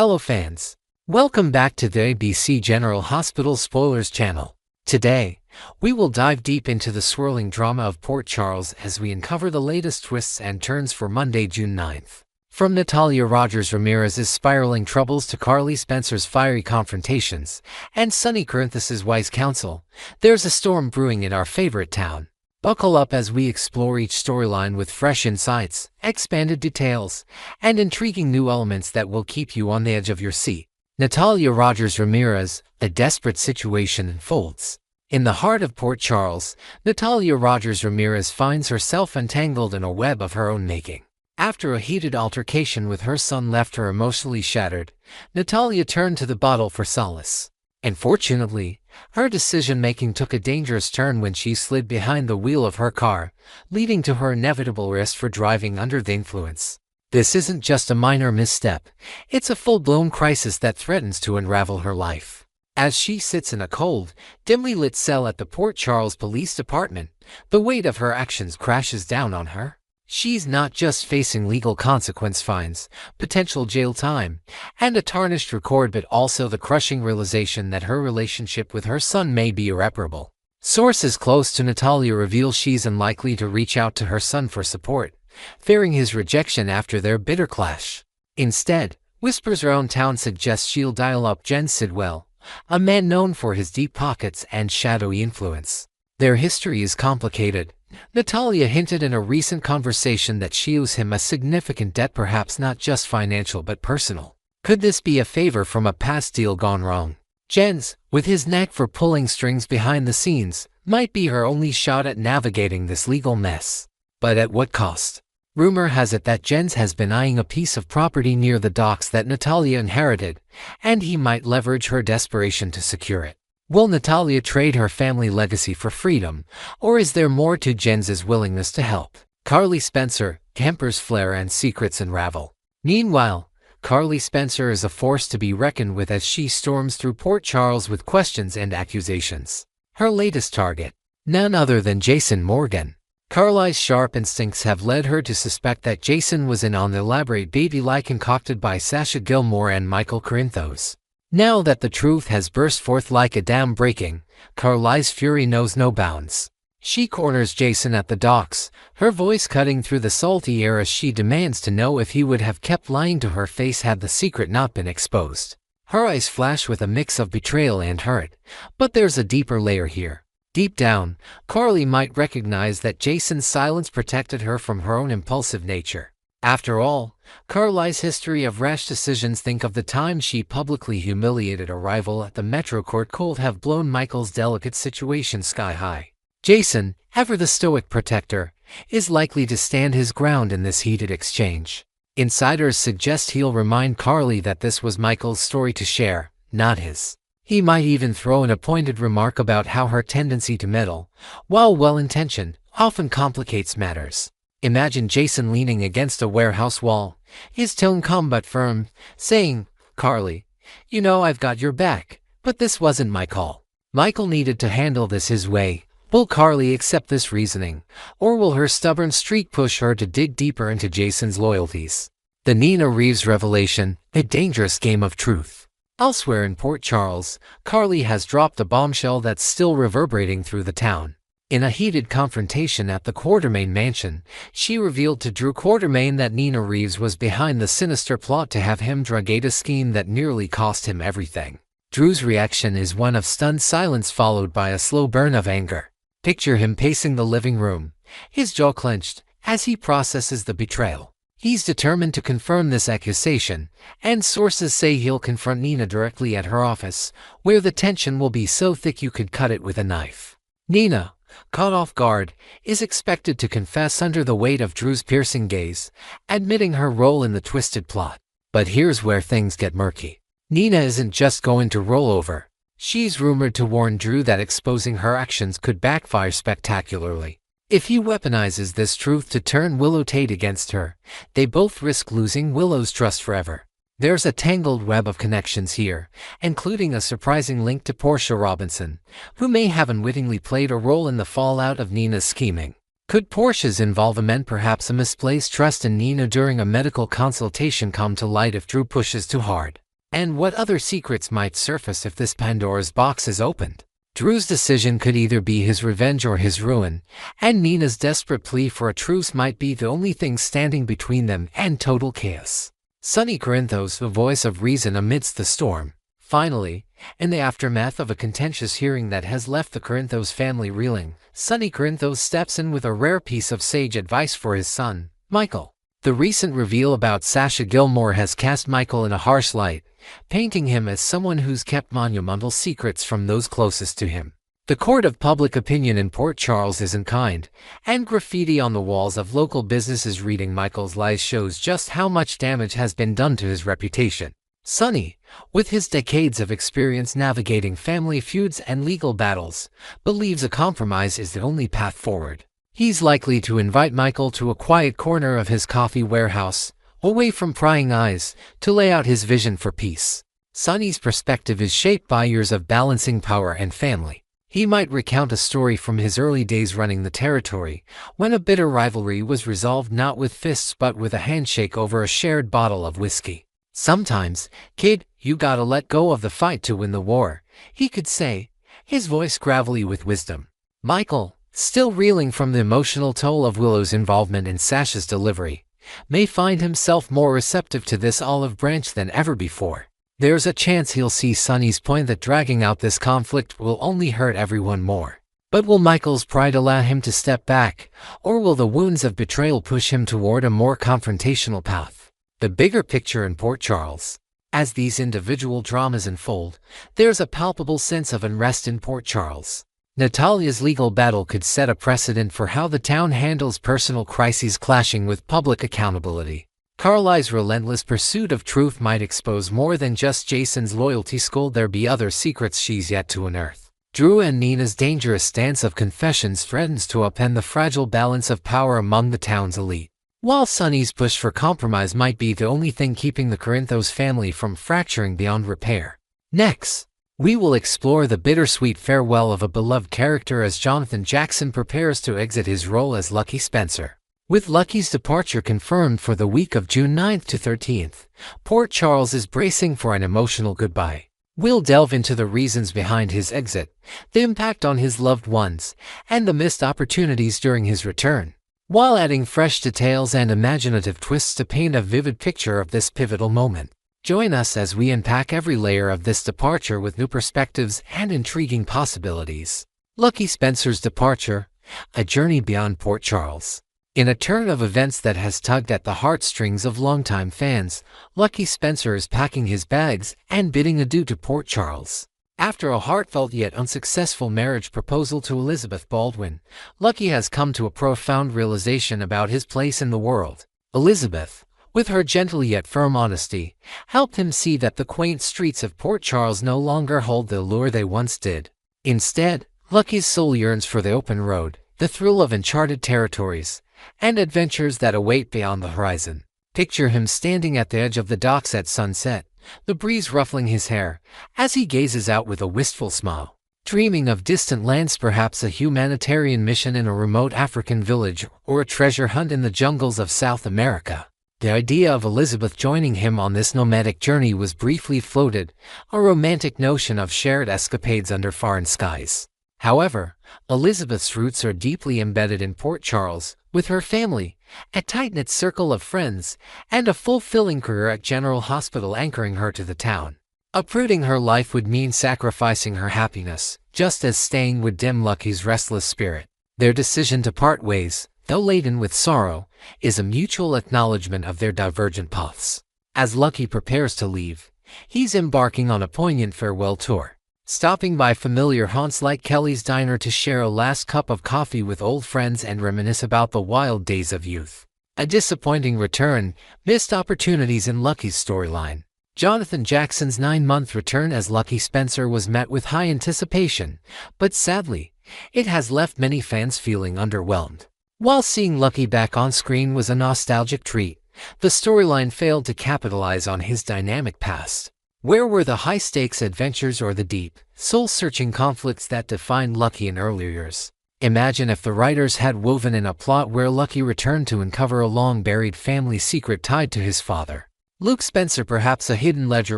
Hello fans! Welcome back to the ABC General Hospital Spoilers channel. Today, we will dive deep into the swirling drama of Port Charles as we uncover the latest twists and turns for Monday, June 9th. From Natalia Rogers Ramirez's spiraling troubles to Carly Spencer's fiery confrontations, and Sonny Corinthus's wise counsel, there's a storm brewing in our favorite town. Buckle up as we explore each storyline with fresh insights, expanded details, and intriguing new elements that will keep you on the edge of your seat. Natalia Rogers Ramirez, a desperate situation unfolds. In the heart of Port Charles, Natalia Rogers Ramirez finds herself entangled in a web of her own making. After a heated altercation with her son left her emotionally shattered, Natalia turned to the bottle for solace. Unfortunately, her decision-making took a dangerous turn when she slid behind the wheel of her car, leading to her inevitable arrest for driving under the influence. This isn't just a minor misstep, it's a full-blown crisis that threatens to unravel her life. As she sits in a cold, dimly lit cell at the Port Charles Police Department, the weight of her actions crashes down on her. She's not just facing legal consequence fines, potential jail time, and a tarnished record, but also the crushing realization that her relationship with her son may be irreparable. Sources close to Natalia reveal she's unlikely to reach out to her son for support, fearing his rejection after their bitter clash. Instead, whispers around town suggest she'll dial up Jen Sidwell, a man known for his deep pockets and shadowy influence. Their history is complicated. Natalia hinted in a recent conversation that she owes him a significant debt, perhaps not just financial but personal. Could this be a favor from a past deal gone wrong? Jens, with his knack for pulling strings behind the scenes, might be her only shot at navigating this legal mess. But at what cost? Rumor has it that Jens has been eyeing a piece of property near the docks that Natalia inherited, and he might leverage her desperation to secure it. Will Natalia trade her family legacy for freedom, or is there more to Jens's willingness to help? Carly Spencer, Kemper's flair and secrets unravel. Meanwhile, Carly Spencer is a force to be reckoned with as she storms through Port Charles with questions and accusations. Her latest target, none other than Jason Morgan. Carly's sharp instincts have led her to suspect that Jason was in on the elaborate baby-lie concocted by Sasha Gilmore and Michael Corinthos. Now that the truth has burst forth like a dam breaking, Carly's fury knows no bounds. She corners Jason at the docks, her voice cutting through the salty air as she demands to know if he would have kept lying to her face had the secret not been exposed. Her eyes flash with a mix of betrayal and hurt, but there's a deeper layer here. Deep down, Carly might recognize that Jason's silence protected her from her own impulsive nature. After all, Carly's history of rash decisions, think of the time she publicly humiliated a rival at the Metro Court, could have blown Michael's delicate situation sky high. Jason, ever the stoic protector, is likely to stand his ground in this heated exchange. Insiders suggest he'll remind Carly that this was Michael's story to share, not his. He might even throw in a pointed remark about how her tendency to meddle, while well-intentioned, often complicates matters. Imagine Jason leaning against a warehouse wall, his tone calm but firm, saying, "Carly, you know I've got your back, but this wasn't my call." Michael needed to handle this his way. Will Carly accept this reasoning, or will her stubborn streak push her to dig deeper into Jason's loyalties? The Nina Reeves revelation, a dangerous game of truth. Elsewhere in Port Charles, Carly has dropped a bombshell that's still reverberating through the town. In a heated confrontation at the Quartermain mansion, she revealed to Drew Quartermain that Nina Reeves was behind the sinister plot to have him drug a scheme that nearly cost him everything. Drew's reaction is one of stunned silence followed by a slow burn of anger. Picture him pacing the living room, his jaw clenched, as he processes the betrayal. He's determined to confirm this accusation, and sources say he'll confront Nina directly at her office, where the tension will be so thick you could cut it with a knife. Nina, caught off guard, is expected to confess under the weight of Drew's piercing gaze, admitting her role in the twisted plot. But here's where things get murky. Nina isn't just going to roll over. She's rumored to warn Drew that exposing her actions could backfire spectacularly. If he weaponizes this truth to turn Willow Tate against her, they both risk losing Willow's trust forever. There's a tangled web of connections here, including a surprising link to Portia Robinson, who may have unwittingly played a role in the fallout of Nina's scheming. Could Portia's involvement, perhaps a misplaced trust in Nina during a medical consultation, come to light if Drew pushes too hard? And what other secrets might surface if this Pandora's box is opened? Drew's decision could either be his revenge or his ruin, and Nina's desperate plea for a truce might be the only thing standing between them and total chaos. Sonny Corinthos, the voice of reason amidst the storm. Finally, in the aftermath of a contentious hearing that has left the Corinthos family reeling, Sonny Corinthos steps in with a rare piece of sage advice for his son, Michael. The recent reveal about Sasha Gilmore has cast Michael in a harsh light, painting him as someone who's kept monumental secrets from those closest to him. The court of public opinion in Port Charles isn't kind, and graffiti on the walls of local businesses reading Michael's lies shows just how much damage has been done to his reputation. Sonny, with his decades of experience navigating family feuds and legal battles, believes a compromise is the only path forward. He's likely to invite Michael to a quiet corner of his coffee warehouse, away from prying eyes, to lay out his vision for peace. Sonny's perspective is shaped by years of balancing power and family. He might recount a story from his early days running the territory, when a bitter rivalry was resolved not with fists but with a handshake over a shared bottle of whiskey. Sometimes, kid, you gotta let go of the fight to win the war, he could say, his voice gravelly with wisdom. Michael, still reeling from the emotional toll of Willow's involvement in Sasha's delivery, may find himself more receptive to this olive branch than ever before. There's a chance he'll see Sonny's point that dragging out this conflict will only hurt everyone more. But will Michael's pride allow him to step back, or will the wounds of betrayal push him toward a more confrontational path? The bigger picture in Port Charles. As these individual dramas unfold, there's a palpable sense of unrest in Port Charles. Natalia's legal battle could set a precedent for how the town handles personal crises clashing with public accountability. Carly's relentless pursuit of truth might expose more than just Jason's loyalty. Could there be other secrets she's yet to unearth? Drew and Nina's dangerous stance of confessions threatens to upend the fragile balance of power among the town's elite. While Sonny's push for compromise might be the only thing keeping the Corinthos family from fracturing beyond repair. Next, we will explore the bittersweet farewell of a beloved character as Jonathan Jackson prepares to exit his role as Lucky Spencer. With Lucky's departure confirmed for the week of June 9th to 13th, Port Charles is bracing for an emotional goodbye. We'll delve into the reasons behind his exit, the impact on his loved ones, and the missed opportunities during his return, while adding fresh details and imaginative twists to paint a vivid picture of this pivotal moment. Join us as we unpack every layer of this departure with new perspectives and intriguing possibilities. Lucky Spencer's departure, a journey beyond Port Charles. In a turn of events that has tugged at the heartstrings of longtime fans, Lucky Spencer is packing his bags and bidding adieu to Port Charles. After a heartfelt yet unsuccessful marriage proposal to Elizabeth Baldwin, Lucky has come to a profound realization about his place in the world. Elizabeth, with her gentle yet firm honesty, helped him see that the quaint streets of Port Charles no longer hold the allure they once did. Instead, Lucky's soul yearns for the open road, the thrill of uncharted territories, and adventures that await beyond the horizon. Picture him standing at the edge of the docks at sunset, the breeze ruffling his hair, as he gazes out with a wistful smile, dreaming of distant lands, perhaps a humanitarian mission in a remote African village or a treasure hunt in the jungles of South America. The idea of Elizabeth joining him on this nomadic journey was briefly floated, a romantic notion of shared escapades under foreign skies. However, Elizabeth's roots are deeply embedded in Port Charles, with her family, a tight-knit circle of friends, and a fulfilling career at General Hospital anchoring her to the town. Uprooting her life would mean sacrificing her happiness, just as staying would dim Lucky's restless spirit. Their decision to part ways, though laden with sorrow, is a mutual acknowledgement of their divergent paths. As Lucky prepares to leave, he's embarking on a poignant farewell tour, stopping by familiar haunts like Kelly's Diner to share a last cup of coffee with old friends and reminisce about the wild days of youth. A disappointing return, missed opportunities in Lucky's storyline. Jonathan Jackson's 9-month return as Lucky Spencer was met with high anticipation, but sadly, it has left many fans feeling underwhelmed. While seeing Lucky back on screen was a nostalgic treat, the storyline failed to capitalize on his dynamic past. Where were the high-stakes adventures or the deep, soul-searching conflicts that defined Lucky in earlier years? Imagine if the writers had woven in a plot where Lucky returned to uncover a long-buried family secret tied to his father. Luke Spencer, perhaps a hidden ledger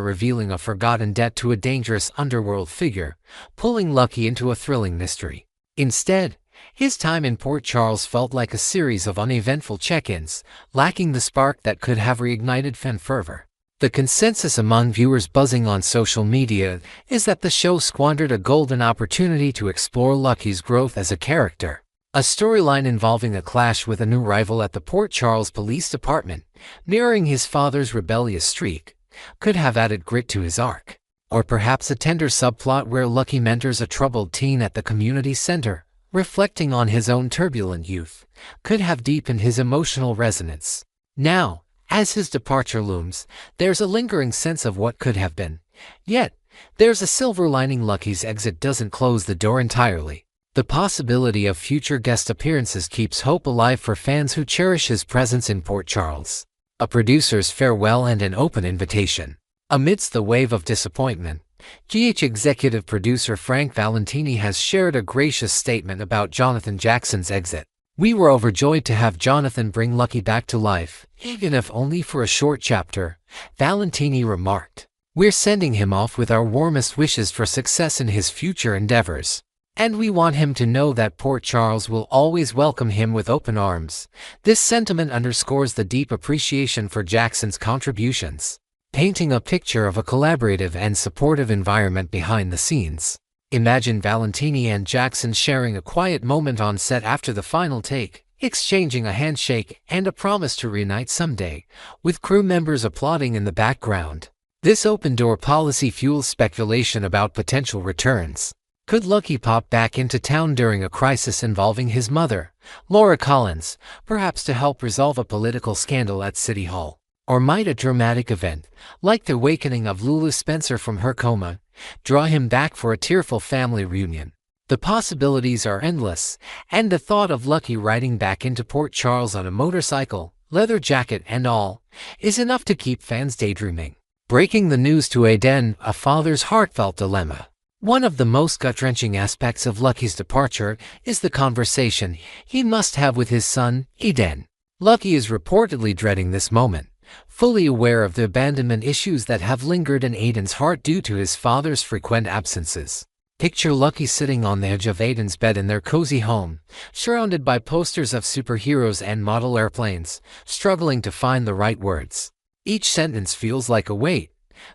revealing a forgotten debt to a dangerous underworld figure, pulling Lucky into a thrilling mystery. Instead, his time in Port Charles felt like a series of uneventful check-ins, lacking the spark that could have reignited fan fervor. The consensus among viewers buzzing on social media is that the show squandered a golden opportunity to explore Lucky's growth as a character. A storyline involving a clash with a new rival at the Port Charles Police Department, mirroring his father's rebellious streak, could have added grit to his arc. Or perhaps a tender subplot where Lucky mentors a troubled teen at the community center, reflecting on his own turbulent youth, could have deepened his emotional resonance. Now, as his departure looms, there's a lingering sense of what could have been. Yet, there's a silver lining: Lucky's exit doesn't close the door entirely. The possibility of future guest appearances keeps hope alive for fans who cherish his presence in Port Charles. A producer's farewell and an open invitation. Amidst the wave of disappointment, GH executive producer Frank Valentini has shared a gracious statement about Jonathan Jackson's exit. "We were overjoyed to have Jonathan bring Lucky back to life, even if only for a short chapter," Valentini remarked. "We're sending him off with our warmest wishes for success in his future endeavors. And we want him to know that Port Charles will always welcome him with open arms." This sentiment underscores the deep appreciation for Jackson's contributions, painting a picture of a collaborative and supportive environment behind the scenes. Imagine Valentini and Jackson sharing a quiet moment on set after the final take, exchanging a handshake and a promise to reunite someday, with crew members applauding in the background. This open-door policy fuels speculation about potential returns. Could Lucky pop back into town during a crisis involving his mother, Laura Collins, perhaps to help resolve a political scandal at City Hall? Or might a dramatic event, like the awakening of Lulu Spencer from her coma, draw him back for a tearful family reunion? The possibilities are endless, and the thought of Lucky riding back into Port Charles on a motorcycle, leather jacket and all, is enough to keep fans daydreaming. Breaking the news to Aiden, a father's heartfelt dilemma. One of the most gut-wrenching aspects of Lucky's departure is the conversation he must have with his son, Aiden. Lucky is reportedly dreading this moment, fully aware of the abandonment issues that have lingered in Aiden's heart due to his father's frequent absences. Picture Lucky sitting on the edge of Aiden's bed in their cozy home, surrounded by posters of superheroes and model airplanes, struggling to find the right words. Each sentence feels like a weight,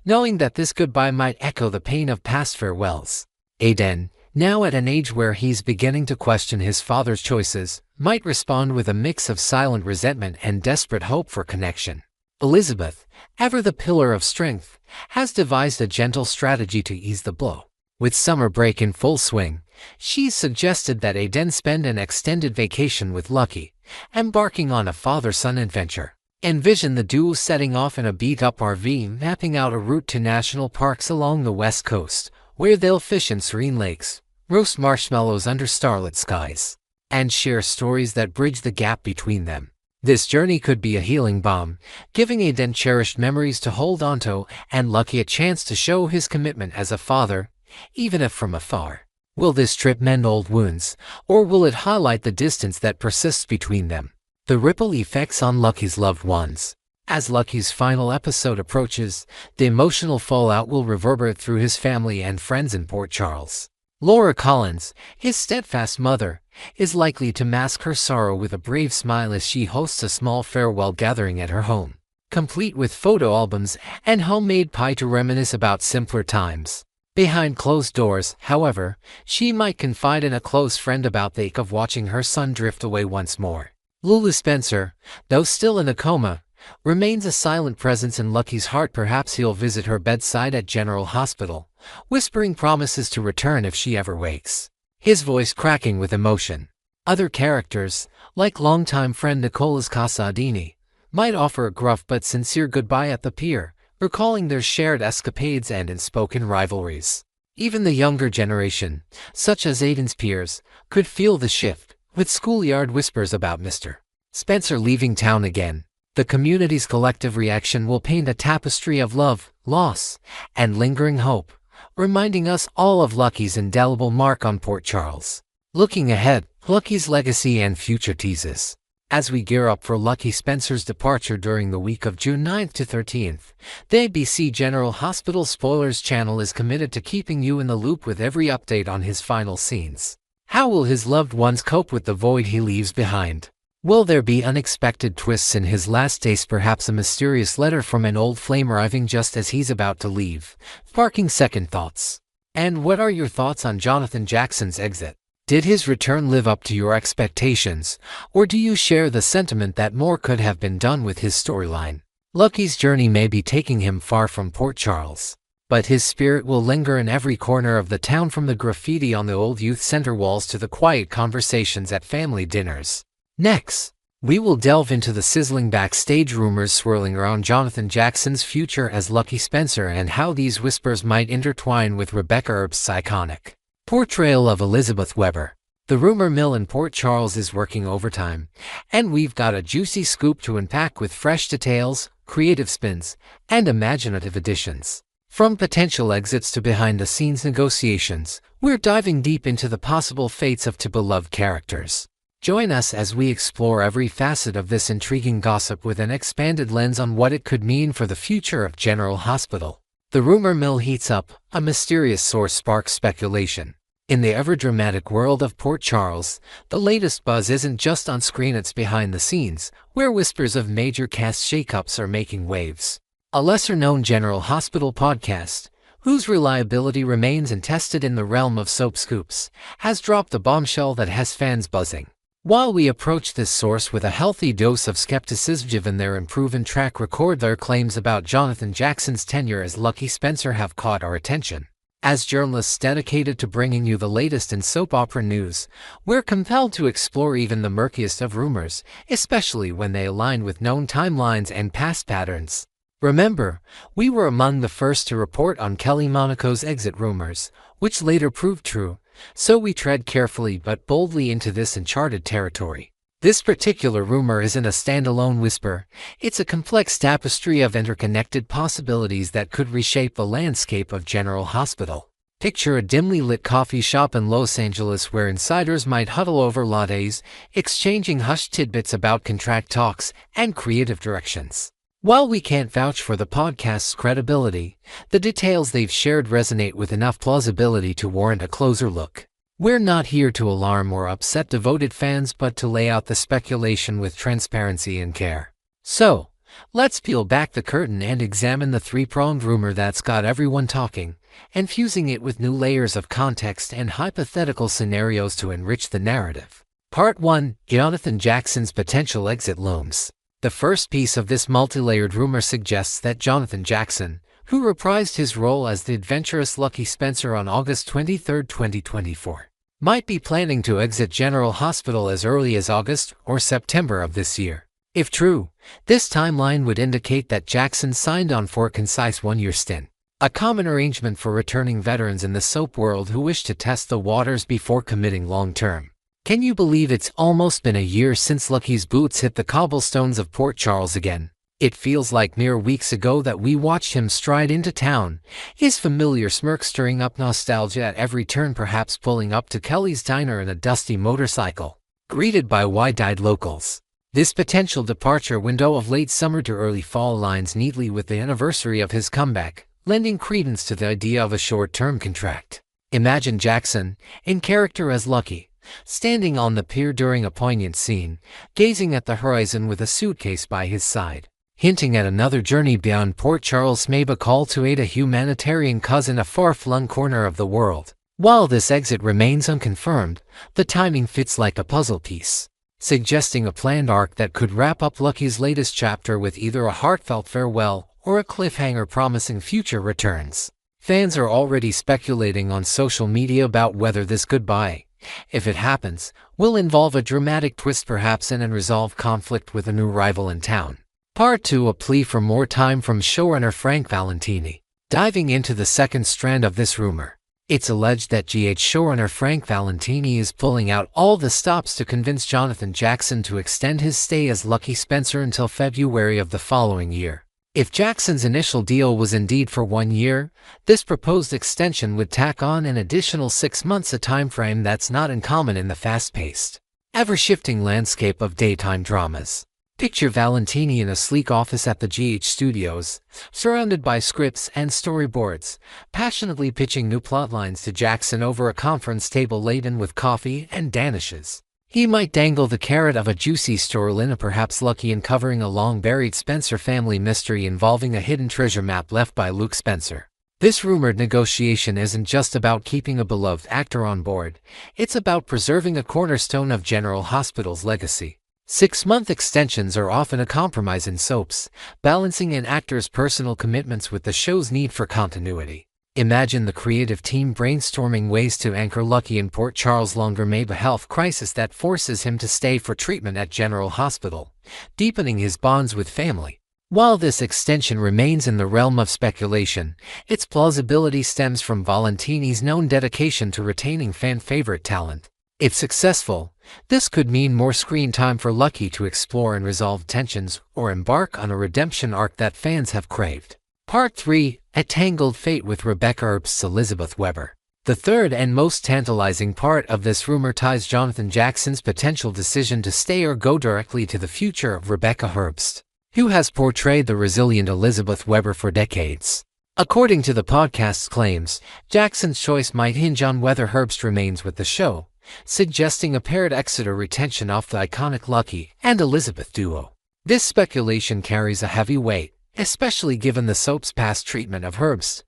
knowing that this goodbye might echo the pain of past farewells. Aiden, now at an age where he's beginning to question his father's choices, might respond with a mix of silent resentment and desperate hope for connection. Elizabeth, ever the pillar of strength, has devised a gentle strategy to ease the blow. With summer break in full swing, she's suggested that Aiden spend an extended vacation with Lucky, embarking on a father-son adventure. Envision the duo setting off in a beat-up RV, mapping out a route to national parks along the west coast, where they'll fish in serene lakes, roast marshmallows under starlit skies, and share stories that bridge the gap between them. This journey could be a healing balm, giving Aiden cherished memories to hold onto and Lucky a chance to show his commitment as a father, even if from afar. Will this trip mend old wounds, or will it highlight the distance that persists between them? The ripple effects on Lucky's loved ones. As Lucky's final episode approaches, the emotional fallout will reverberate through his family and friends in Port Charles. Laura Collins, his steadfast mother, is likely to mask her sorrow with a brave smile as she hosts a small farewell gathering at her home, complete with photo albums and homemade pie to reminisce about simpler times. Behind closed doors, however, she might confide in a close friend about the ache of watching her son drift away once more. Lulu Spencer, though still in a coma, remains a silent presence in Lucky's heart. Perhaps he'll visit her bedside at General Hospital, whispering promises to return if she ever wakes, his voice cracking with emotion. Other characters, like longtime friend Nicolas Casadini, might offer a gruff but sincere goodbye at the pier, recalling their shared escapades and unspoken rivalries. Even the younger generation, such as Aiden's peers, could feel the shift, with schoolyard whispers about Mr. Spencer leaving town again. The community's collective reaction will paint a tapestry of love, loss, and lingering hope, reminding us all of Lucky's indelible mark on Port Charles. Looking ahead, Lucky's legacy and future teases. As we gear up for Lucky Spencer's departure during the week of June 9th to 13th, the ABC General Hospital Spoilers channel is committed to keeping you in the loop with every update on his final scenes. How will his loved ones cope with the void he leaves behind? Will there be unexpected twists in his last days, perhaps a mysterious letter from an old flame arriving just as he's about to leave, sparking second thoughts? And what are your thoughts on Jonathan Jackson's exit? Did his return live up to your expectations, or do you share the sentiment that more could have been done with his storyline? Lucky's journey may be taking him far from Port Charles, but his spirit will linger in every corner of the town, from the graffiti on the old youth center walls to the quiet conversations at family dinners. Next, we will delve into the sizzling backstage rumors swirling around Jonathan Jackson's future as Lucky Spencer and how these whispers might intertwine with Rebecca Earp's iconic portrayal of Elizabeth Weber. The rumor mill in Port Charles is working overtime, and we've got a juicy scoop to unpack with fresh details, creative spins, and imaginative additions. From potential exits to behind-the-scenes negotiations, we're diving deep into the possible fates of two beloved characters. Join us as we explore every facet of this intriguing gossip with an expanded lens on what it could mean for the future of General Hospital. The rumor mill heats up, a mysterious source sparks speculation. In the ever-dramatic world of Port Charles, the latest buzz isn't just on screen, it's behind the scenes, where whispers of major cast shakeups are making waves. A lesser-known General Hospital podcast, whose reliability remains untested in the realm of soap scoops, has dropped a bombshell that has fans buzzing. While we approach this source with a healthy dose of skepticism given their unproven track record, their claims about Jonathan Jackson's tenure as Lucky Spencer have caught our attention. As journalists dedicated to bringing you the latest in soap opera news, we're compelled to explore even the murkiest of rumors, especially when they align with known timelines and past patterns. Remember, we were among the first to report on Kelly Monaco's exit rumors, which later proved true, so we tread carefully but boldly into this uncharted territory. This particular rumor isn't a standalone whisper, it's a complex tapestry of interconnected possibilities that could reshape the landscape of General Hospital. Picture a dimly lit coffee shop in Los Angeles where insiders might huddle over lattes, exchanging hushed tidbits about contract talks and creative directions. While we can't vouch for the podcast's credibility, the details they've shared resonate with enough plausibility to warrant a closer look. We're not here to alarm or upset devoted fans, but to lay out the speculation with transparency and care. So, let's peel back the curtain and examine the three-pronged rumor that's got everyone talking, and fusing it with new layers of context and hypothetical scenarios to enrich the narrative. Part 1: Jonathan Jackson's potential exit looms. The first piece of this multi-layered rumor suggests that Jonathan Jackson, who reprised his role as the adventurous Lucky Spencer on August 23, 2024, might be planning to exit General Hospital as early as August or September of this year. If true, this timeline would indicate that Jackson signed on for a concise one-year stint, a common arrangement for returning veterans in the soap world who wish to test the waters before committing long-term. Can you believe it's almost been a year since Lucky's boots hit the cobblestones of Port Charles again? It feels like mere weeks ago that we watched him stride into town, his familiar smirk stirring up nostalgia at every turn, perhaps pulling up to Kelly's Diner in a dusty motorcycle, greeted by wide-eyed locals. This potential departure window of late summer to early fall aligns neatly with the anniversary of his comeback, lending credence to the idea of a short-term contract. Imagine Jackson, in character as Lucky, standing on the pier during a poignant scene, gazing at the horizon with a suitcase by his side, hinting at another journey beyond Port Charles, maybe a call to aid a humanitarian cause in a far-flung corner of the world. While this exit remains unconfirmed, the timing fits like a puzzle piece, suggesting a planned arc that could wrap up Lucky's latest chapter with either a heartfelt farewell or a cliffhanger promising future returns. Fans are already speculating on social media about whether this goodbye, if it happens, will involve a dramatic twist, perhaps an unresolved conflict with a new rival in town. Part 2: A plea for more time from showrunner Frank Valentini. Diving into the second strand of this rumor, it's alleged that showrunner Frank Valentini is pulling out all the stops to convince Jonathan Jackson to extend his stay as Lucky Spencer until February of the following year. If Jackson's initial deal was indeed for 1 year, this proposed extension would tack on an additional 6 months, a time frame that's not uncommon in the fast-paced, Ever-shifting landscape of daytime dramas. Picture Valentini in a sleek office at the GH Studios, surrounded by scripts and storyboards, passionately pitching new plotlines to Jackson over a conference table laden with coffee and danishes. He might dangle the carrot of a juicy storyline, perhaps Lucky in covering a long-buried Spencer family mystery involving a hidden treasure map left by Luke Spencer. This rumored negotiation isn't just about keeping a beloved actor on board, it's about preserving a cornerstone of General Hospital's legacy. 6-month extensions are often a compromise in soaps, balancing an actor's personal commitments with the show's need for continuity. Imagine the creative team brainstorming ways to anchor Lucky in Port Charles longer amid a health crisis that forces him to stay for treatment at General Hospital, deepening his bonds with family. While this extension remains in the realm of speculation, its plausibility stems from Valentini's known dedication to retaining fan-favorite talent. If successful, this could mean more screen time for Lucky to explore and resolve tensions or embark on a redemption arc that fans have craved. Part 3. A Tangled Fate with Rebecca Herbst's Elizabeth Weber. The third and most tantalizing part of this rumor ties Jonathan Jackson's potential decision to stay or go directly to the future of Rebecca Herbst, who has portrayed the resilient Elizabeth Weber for decades. According to the podcast's claims, Jackson's choice might hinge on whether Herbst remains with the show, suggesting a paired exit or retention of the iconic Lucky and Elizabeth duo. This speculation carries a heavy weight, especially given the soap's past treatment of Herbst,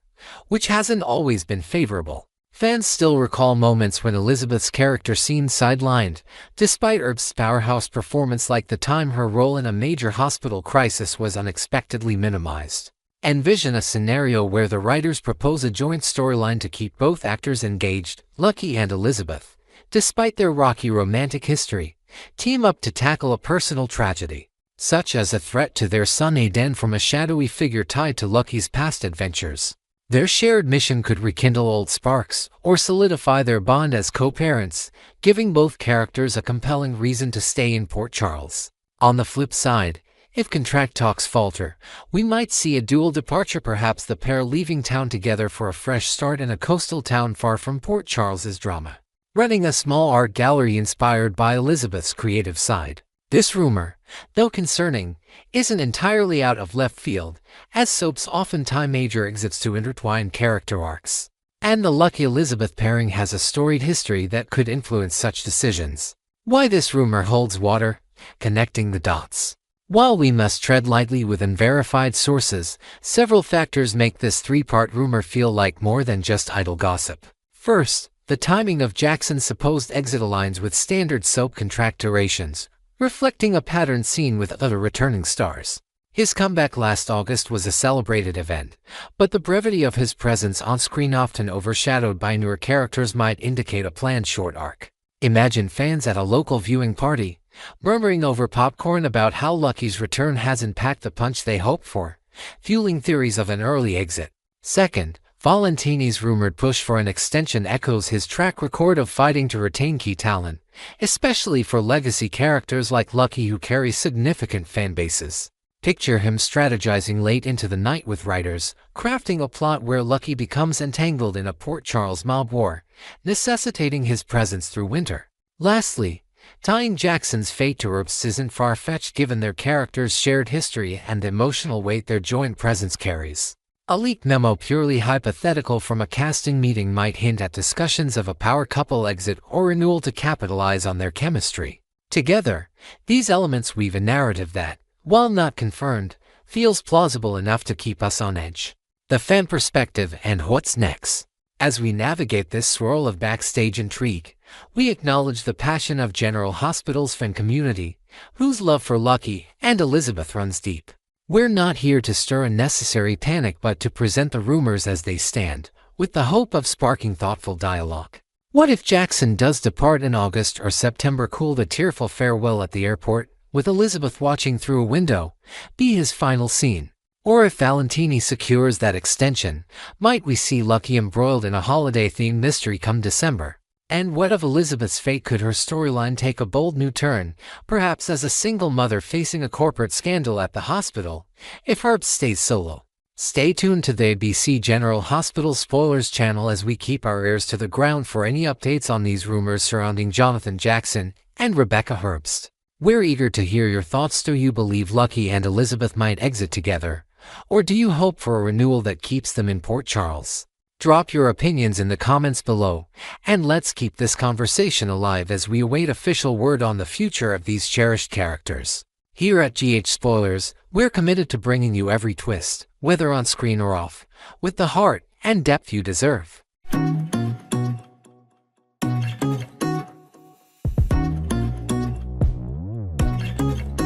which hasn't always been favorable. Fans still recall moments when Elizabeth's character seemed sidelined, despite Herbst's powerhouse performance, like the time her role in a major hospital crisis was unexpectedly minimized. Envision a scenario where the writers propose a joint storyline to keep both actors engaged. Lucky and Elizabeth, despite their rocky romantic history, team up to tackle a personal tragedy, such as a threat to their son Aiden from a shadowy figure tied to Lucky's past adventures. Their shared mission could rekindle old sparks or solidify their bond as co-parents, giving both characters a compelling reason to stay in Port Charles. On the flip side, if contract talks falter, we might see a dual departure, perhaps the pair leaving town together for a fresh start in a coastal town far from Port Charles's drama, running a small art gallery inspired by Elizabeth's creative side. This rumor, though concerning, isn't entirely out of left field, as soaps often tie major exits to intertwine character arcs. And the Lucky-Elizabeth pairing has a storied history that could influence such decisions. Why this rumor holds water? Connecting the dots. While we must tread lightly with unverified sources, several factors make this 3-part rumor feel like more than just idle gossip. First, the timing of Jackson's supposed exit aligns with standard soap contract durations, reflecting a pattern seen with other returning stars. His comeback last August was a celebrated event, but the brevity of his presence on screen, often overshadowed by newer characters, might indicate a planned short arc. Imagine fans at a local viewing party, murmuring over popcorn about how Lucky's return hasn't packed the punch they hoped for, fueling theories of an early exit. Second, Valentini's rumored push for an extension echoes his track record of fighting to retain key talent, especially for legacy characters like Lucky who carry significant fan bases. Picture him strategizing late into the night with writers, crafting a plot where Lucky becomes entangled in a Port Charles mob war, necessitating his presence through winter. Lastly, tying Jackson's fate to Herbst isn't far-fetched given their characters' shared history and the emotional weight their joint presence carries. A leaked memo purely hypothetical from a casting meeting might hint at discussions of a power couple exit or renewal to capitalize on their chemistry. Together, these elements weave a narrative that, while not confirmed, feels plausible enough to keep us on edge. The fan perspective and what's next. As we navigate this swirl of backstage intrigue, we acknowledge the passion of General Hospital's fan community, whose love for Lucky and Elizabeth runs deep. We're not here to stir unnecessary panic but to present the rumors as they stand, with the hope of sparking thoughtful dialogue. What if Jackson does depart in August or September? Cool the tearful farewell at the airport, with Elizabeth watching through a window, be his final scene? Or if Valentini secures that extension, might we see Lucky embroiled in a holiday-themed mystery come December? And what of Elizabeth's fate? Could her storyline take a bold new turn, perhaps as a single mother facing a corporate scandal at the hospital, if Herbst stays solo? Stay tuned to the ABC General Hospital Spoilers channel as we keep our ears to the ground for any updates on these rumors surrounding Jonathan Jackson and Rebecca Herbst. We're eager to hear your thoughts. Do you believe Lucky and Elizabeth might exit together? Or do you hope for a renewal that keeps them in Port Charles? Drop your opinions in the comments below, and let's keep this conversation alive as we await official word on the future of these cherished characters. Here at GH Spoilers, we're committed to bringing you every twist, whether on screen or off, with the heart and depth you deserve.